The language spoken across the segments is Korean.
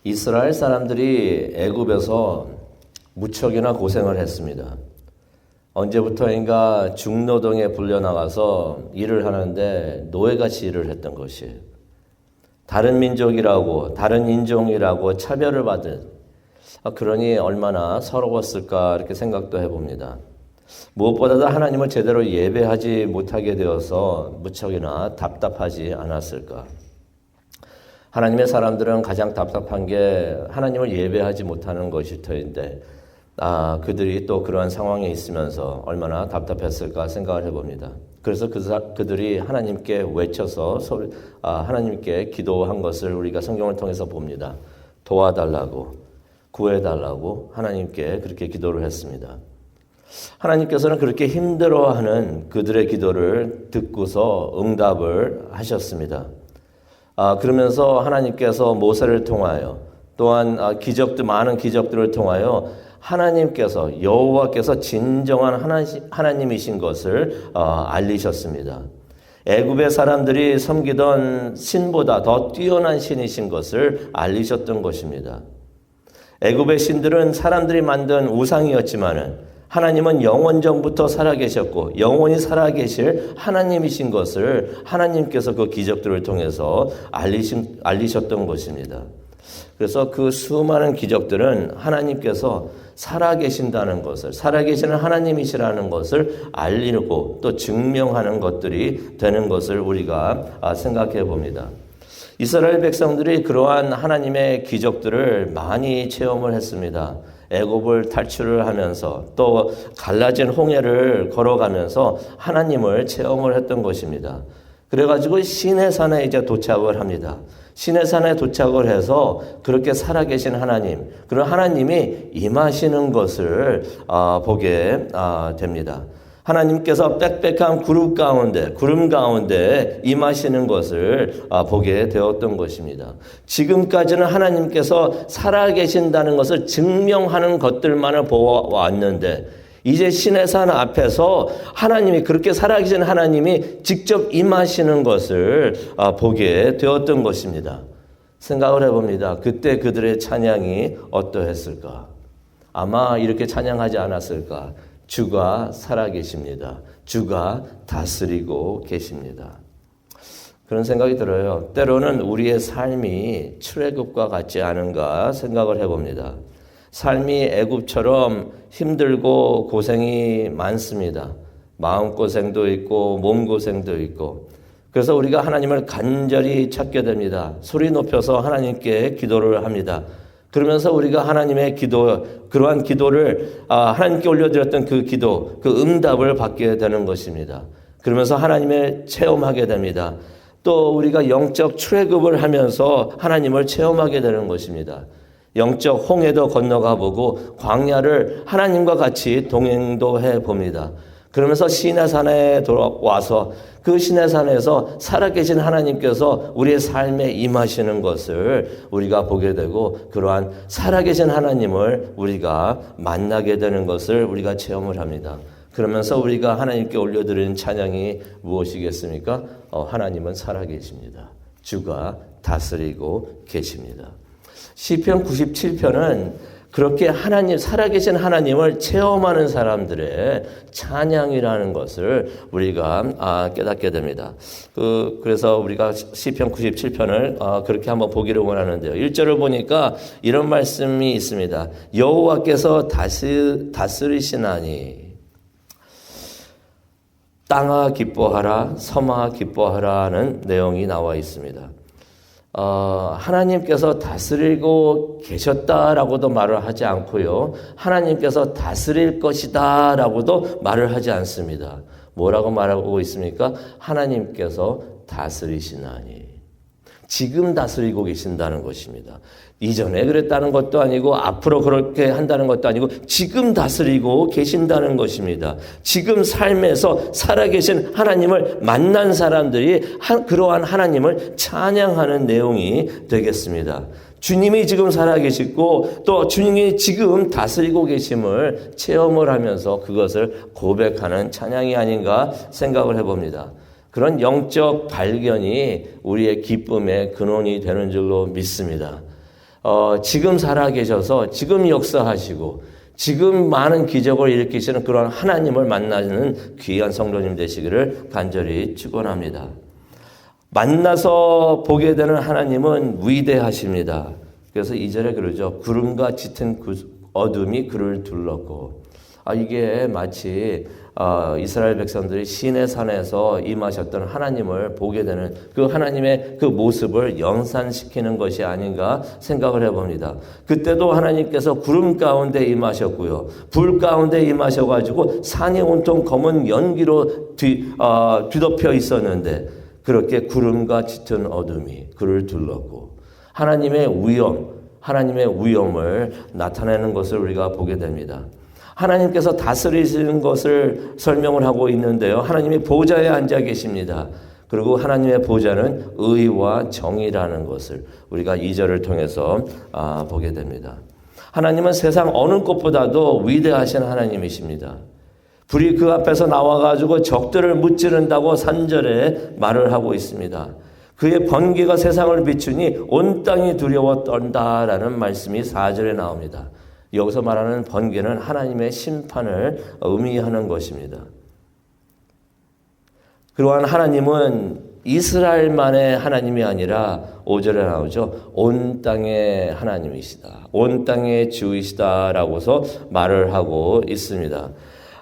이스라엘 사람들이 애굽에서 무척이나 고생을 했습니다. 언제부터인가 중노동에 불려나가서 일을 하는데 노예같이 일을 했던 것이에요. 다른 민족이라고, 다른 인종이라고 차별을 받은, 그러니 얼마나 서러웠을까 이렇게 생각도 해봅니다. 무엇보다도 하나님을 제대로 예배하지 못하게 되어서 무척이나 답답하지 않았을까. 하나님의 사람들은 가장 답답한 게 하나님을 예배하지 못하는 것일 터인데 그들이 또 그러한 상황에 있으면서 얼마나 답답했을까 생각을 해봅니다. 그래서 그들이 하나님께 외쳐서 하나님께 기도한 것을 우리가 성경을 통해서 봅니다. 도와달라고, 구해달라고 하나님께 그렇게 기도를 했습니다. 하나님께서는 그렇게 힘들어하는 그들의 기도를 듣고서 응답을 하셨습니다. 그러면서 하나님께서 모세를 통하여 또한 많은 기적들을 통하여 하나님께서 여호와께서 진정한 하나님이신 것을 알리셨습니다. 애굽의 사람들이 섬기던 신보다 더 뛰어난 신이신 것을 알리셨던 것입니다. 애굽의 신들은 사람들이 만든 우상이었지만은 하나님은 영원전부터 살아계셨고 영원히 살아계실 하나님이신 것을 하나님께서 그 기적들을 통해서 알리셨던 것입니다. 그래서 그 수많은 기적들은 하나님께서 살아계신다는 것을, 살아계시는 하나님이시라는 것을 알리고 또 증명하는 것들이 되는 것을 우리가 생각해 봅니다. 이스라엘 백성들이 그러한 하나님의 기적들을 많이 체험을 했습니다. 애굽을 탈출을 하면서 또 갈라진 홍해를 걸어가면서 하나님을 체험을 했던 것입니다. 그래가지고 시내산에 이제 도착을 합니다. 시내산에 도착을 해서 그렇게 살아계신 하나님, 그런 하나님이 임하시는 것을 보게 됩니다. 하나님께서 빽빽한 구름 가운데 임하시는 것을 보게 되었던 것입니다. 지금까지는 하나님께서 살아계신다는 것을 증명하는 것들만을 보아왔는데 이제 시내산 앞에서 하나님이 그렇게 살아계신 하나님이 직접 임하시는 것을 보게 되었던 것입니다. 생각을 해봅니다. 그때 그들의 찬양이 어떠했을까? 아마 이렇게 찬양하지 않았을까? 주가 살아계십니다. 주가 다스리고 계십니다. 그런 생각이 들어요. 때로는 우리의 삶이 출애굽과 같지 않은가 생각을 해봅니다. 삶이 애굽처럼 힘들고 고생이 많습니다. 마음고생도 있고 몸고생도 있고. 그래서 우리가 하나님을 간절히 찾게 됩니다. 소리 높여서 하나님께 기도를 합니다. 그러면서 우리가 하나님의 그러한 기도를 하나님께 올려드렸던 그 기도, 그 응답을 받게 되는 것입니다. 그러면서 하나님을 체험하게 됩니다. 또 우리가 영적 출애굽을 하면서 하나님을 체험하게 되는 것입니다. 영적 홍해도 건너가 보고 광야를 하나님과 같이 동행도 해봅니다. 그러면서 시내산에 돌아와서 그 시내산에서 살아계신 하나님께서 우리의 삶에 임하시는 것을 우리가 보게 되고 그러한 살아계신 하나님을 우리가 만나게 되는 것을 우리가 체험을 합니다. 그러면서 우리가 하나님께 올려드리는 찬양이 무엇이겠습니까? 하나님은 살아계십니다. 주가 다스리고 계십니다. 시편 97편은 그렇게 살아계신 하나님을 체험하는 사람들의 찬양이라는 것을 우리가 깨닫게 됩니다. 그래서 우리가 시편 97편을 그렇게 한번 보기를 원하는데요. 1절을 보니까 이런 말씀이 있습니다. 여호와께서 다스리시나니 땅아 기뻐하라, 섬아 기뻐하라는 내용이 나와 있습니다. 하나님께서 다스리고 계셨다라고도 말을 하지 않고요. 하나님께서 다스릴 것이다 라고도 말을 하지 않습니다. 뭐라고 말하고 있습니까? 하나님께서 다스리시나니. 지금 다스리고 계신다는 것입니다. 이전에 그랬다는 것도 아니고 앞으로 그렇게 한다는 것도 아니고 지금 다스리고 계신다는 것입니다. 지금 삶에서 살아계신 하나님을 만난 사람들이 그러한 하나님을 찬양하는 내용이 되겠습니다. 주님이 지금 살아계시고 또 주님이 지금 다스리고 계심을 체험을 하면서 그것을 고백하는 찬양이 아닌가 생각을 해봅니다. 그런 영적 발견이 우리의 기쁨의 근원이 되는 줄로 믿습니다. 지금 살아계셔서 지금 역사하시고 지금 많은 기적을 일으키시는 그런 하나님을 만나는 귀한 성도님 되시기를 간절히 축원합니다. 만나서 보게 되는 하나님은 위대하십니다. 그래서 2절에 그러죠. 구름과 짙은 어둠이 그를 둘렀고. 이게 마치 이스라엘 백성들이 시내 산에서 임하셨던 하나님을 보게 되는 그 하나님의 그 모습을 연상시키는 것이 아닌가 생각을 해봅니다. 그때도 하나님께서 구름 가운데 임하셨고요. 불 가운데 임하셔가지고 산이 온통 검은 연기로 뒤덮여 있었는데 그렇게 구름과 짙은 어둠이 그를 둘렀고 하나님의 위엄을 나타내는 것을 우리가 보게 됩니다. 하나님께서 다스리시는 것을 설명을 하고 있는데요. 하나님이 보좌에 앉아 계십니다. 그리고 하나님의 보좌는 의와 정의라는 것을 우리가 2절을 통해서 보게 됩니다. 하나님은 세상 어느 것보다도 위대하신 하나님이십니다. 불이 그 앞에서 나와가지고 적들을 무찌른다고 3절에 말을 하고 있습니다. 그의 번개가 세상을 비추니 온 땅이 두려워 떤다라는 말씀이 4절에 나옵니다. 여기서 말하는 번개는 하나님의 심판을 의미하는 것입니다. 그러한 하나님은 이스라엘만의 하나님이 아니라 5절에 나오죠. 온 땅의 하나님이시다. 온 땅의 주이시다라고서 말을 하고 있습니다.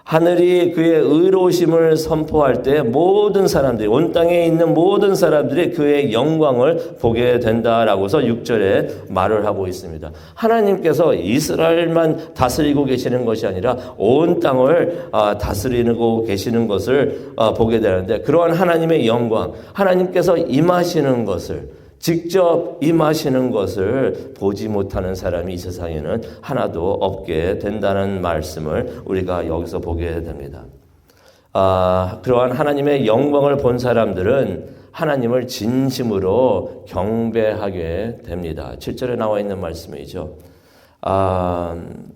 하늘이 그의 의로우심을 선포할 때 모든 사람들이 온 땅에 있는 모든 사람들이 그의 영광을 보게 된다라고서 6절에 말을 하고 있습니다. 하나님께서 이스라엘만 다스리고 계시는 것이 아니라 온 땅을 다스리고 계시는 것을 보게 되는데 그러한 하나님의 영광, 하나님께서 임하시는 것을 직접 임하시는 것을 보지 못하는 사람이 이 세상에는 하나도 없게 된다는 말씀을 우리가 여기서 보게 됩니다. 그러한 하나님의 영광을 본 사람들은 하나님을 진심으로 경배하게 됩니다. 7절에 나와 있는 말씀이죠.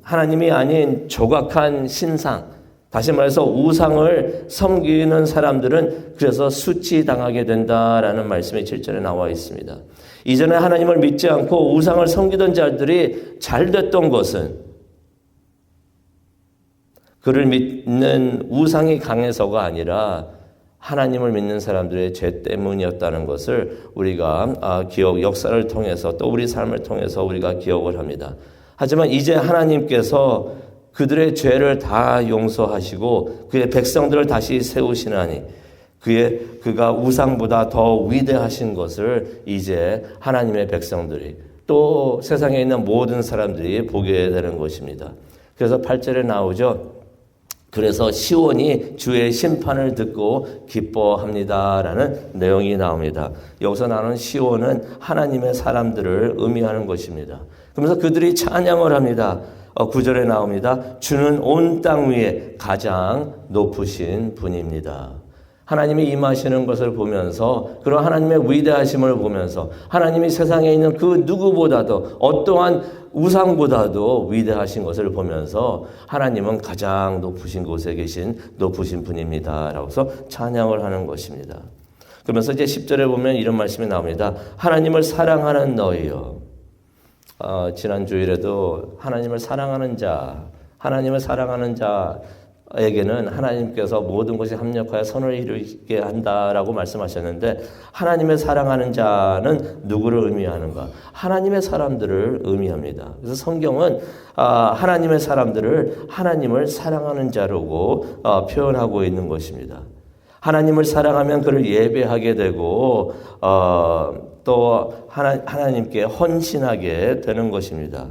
하나님이 아닌 조각한 신상, 다시 말해서 우상을 섬기는 사람들은 그래서 수치당하게 된다라는 말씀이 7절에 나와 있습니다. 이전에 하나님을 믿지 않고 우상을 섬기던 자들이 잘 됐던 것은 그를 믿는 우상이 강해서가 아니라 하나님을 믿는 사람들의 죄 때문이었다는 것을 우리가 역사를 통해서 또 우리 삶을 통해서 우리가 기억을 합니다. 하지만 이제 하나님께서 그들의 죄를 다 용서하시고 그의 백성들을 다시 세우시나니 그가 우상보다 더 위대하신 것을 이제 하나님의 백성들이 또 세상에 있는 모든 사람들이 보게 되는 것입니다. 그래서 8절에 나오죠. 그래서 시온이 주의 심판을 듣고 기뻐합니다라는 내용이 나옵니다. 여기서 나오는 시온은 하나님의 사람들을 의미하는 것입니다. 그러면서 그들이 찬양을 합니다. 9절에 나옵니다. 주는 온 땅 위에 가장 높으신 분입니다. 하나님이 임하시는 것을 보면서 그런 하나님의 위대하심을 보면서 하나님이 세상에 있는 그 누구보다도 어떠한 우상보다도 위대하신 것을 보면서 하나님은 가장 높으신 곳에 계신 높으신 분입니다. 라고서 찬양을 하는 것입니다. 그러면서 이제 10절에 보면 이런 말씀이 나옵니다. 하나님을 사랑하는 너희여. 지난 주일에도 하나님을 사랑하는 자에게는 하나님께서 모든 것이 합력하여 선을 이루게 한다라고 말씀하셨는데 사랑하는 자는 누구를 의미하는가? 하나님의 사람들을 의미합니다. 그래서 성경은 하나님의 사람들을 하나님을 사랑하는 자라고 표현하고 있는 것입니다. 하나님을 사랑하면 그를 예배하게 되고 또 하나님께 헌신하게 되는 것입니다.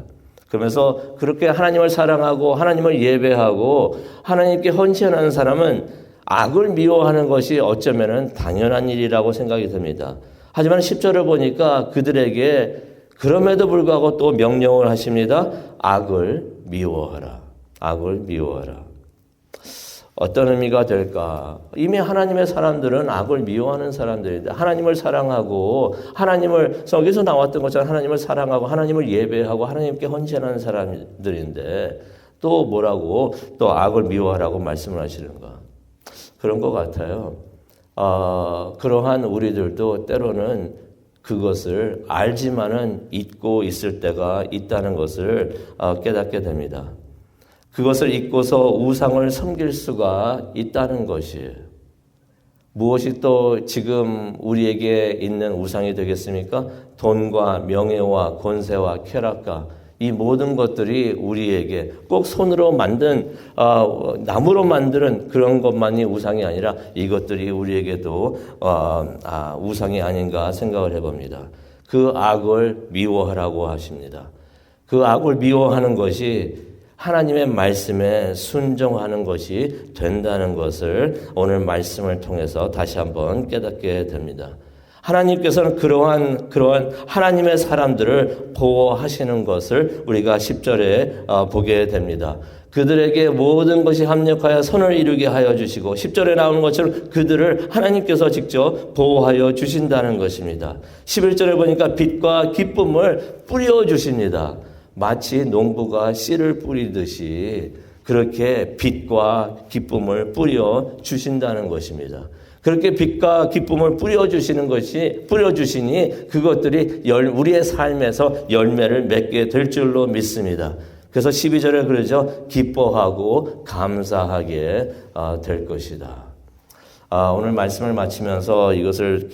그러면서 그렇게 하나님을 사랑하고 하나님을 예배하고 하나님께 헌신하는 사람은 악을 미워하는 것이 어쩌면 당연한 일이라고 생각이 듭니다. 하지만 10절을 보니까 그들에게 그럼에도 불구하고 또 명령을 하십니다. 악을 미워하라. 악을 미워하라. 어떤 의미가 될까? 이미 하나님의 사람들은 악을 미워하는 사람들인데 하나님을 사랑하고 여기서 나왔던 것처럼 하나님을 사랑하고 하나님을 예배하고 하나님께 헌신하는 사람들인데 또 뭐라고 또 악을 미워하라고 말씀을 하시는가? 그런 것 같아요. 그러한 우리들도 때로는 그것을 알지만은 잊고 있을 때가 있다는 것을 깨닫게 됩니다. 그것을 잊고서 우상을 섬길 수가 있다는 것이에요. 무엇이 또 지금 우리에게 있는 우상이 되겠습니까? 돈과 명예와 권세와 쾌락과 이 모든 것들이 우리에게 꼭 손으로 만든 나무로 만드는 그런 것만이 우상이 아니라 이것들이 우리에게도 우상이 아닌가 생각을 해봅니다. 그 악을 미워하라고 하십니다. 그 악을 미워하는 것이 하나님의 말씀에 순종하는 것이 된다는 것을 오늘 말씀을 통해서 다시 한번 깨닫게 됩니다. 하나님께서는 그러한 하나님의 사람들을 보호하시는 것을 우리가 10절에 보게 됩니다. 그들에게 모든 것이 합력하여 선을 이루게 하여 주시고 10절에 나오는 것처럼 그들을 하나님께서 직접 보호하여 주신다는 것입니다. 11절에 보니까 빛과 기쁨을 뿌려 주십니다. 마치 농부가 씨를 뿌리듯이 그렇게 빛과 기쁨을 뿌려 주신다는 것입니다. 그렇게 빛과 기쁨을 뿌려주시니 그것들이 우리의 삶에서 열매를 맺게 될 줄로 믿습니다. 그래서 12절에 그러죠. 기뻐하고 감사하게 될 것이다. 오늘 말씀을 마치면서 이것을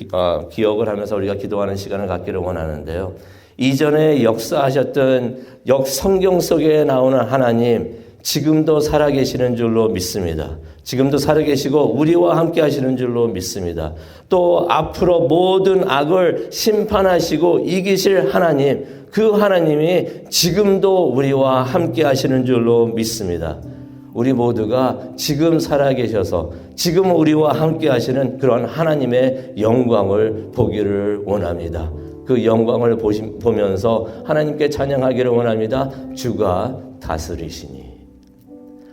기억을 하면서 우리가 기도하는 시간을 갖기를 원하는데요. 이전에 역사하셨던 성경 속에 나오는 하나님, 지금도 살아계시는 줄로 믿습니다. 지금도 살아계시고 우리와 함께 하시는 줄로 믿습니다. 또 앞으로 모든 악을 심판하시고 이기실 하나님, 그 하나님이 지금도 우리와 함께 하시는 줄로 믿습니다. 우리 모두가 지금 살아계셔서 지금 우리와 함께 하시는 그런 하나님의 영광을 보기를 원합니다. 그 영광을 보면서 하나님께 찬양하기를 원합니다. 주가 다스리시니.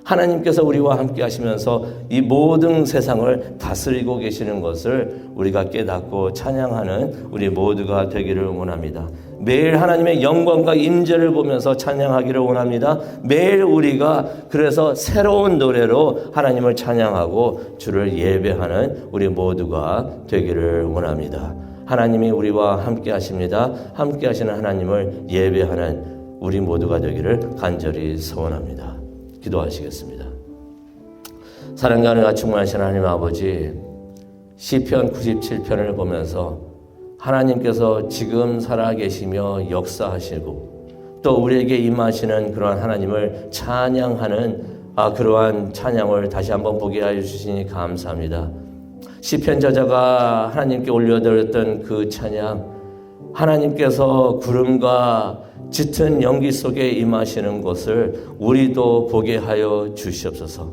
하나님께서 우리와 함께 하시면서 이 모든 세상을 다스리고 계시는 것을 우리가 깨닫고 찬양하는 우리 모두가 되기를 원합니다. 매일 하나님의 영광과 임재를 보면서 찬양하기를 원합니다. 매일 우리가 그래서 새로운 노래로 하나님을 찬양하고 주를 예배하는 우리 모두가 되기를 원합니다. 하나님이 우리와 함께 하십니다. 함께 하시는 하나님을 예배하는 우리 모두가 되기를 간절히 소원합니다. 기도하시겠습니다. 사랑과 은혜가 충만하신 하나님 아버지, 시편 97편을 보면서 하나님께서 지금 살아계시며 역사하시고 또 우리에게 임하시는 그러한 하나님을 찬양하는 그러한 찬양을 다시 한번 보게 하여 주시니 감사합니다. 시편 저자가 하나님께 올려드렸던 그 찬양, 하나님께서 구름과 짙은 연기 속에 임하시는 것을 우리도 보게 하여 주시옵소서.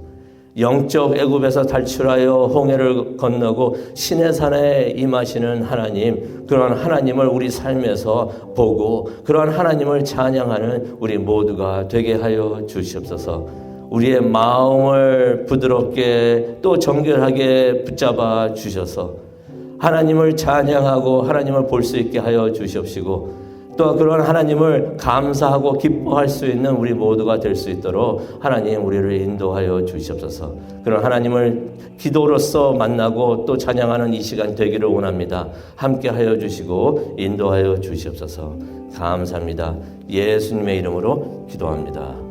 영적 애굽에서 탈출하여 홍해를 건너고 시내산에 임하시는 하나님, 그런 하나님을 우리 삶에서 보고 그런 하나님을 찬양하는 우리 모두가 되게 하여 주시옵소서. 우리의 마음을 부드럽게 또 정결하게 붙잡아 주셔서 하나님을 찬양하고 하나님을 볼 수 있게 하여 주시옵시고 또 그런 하나님을 감사하고 기뻐할 수 있는 우리 모두가 될 수 있도록 하나님 우리를 인도하여 주시옵소서. 그런 하나님을 기도로서 만나고 또 찬양하는 이 시간 되기를 원합니다. 함께 하여 주시고 인도하여 주시옵소서. 감사합니다. 예수님의 이름으로 기도합니다.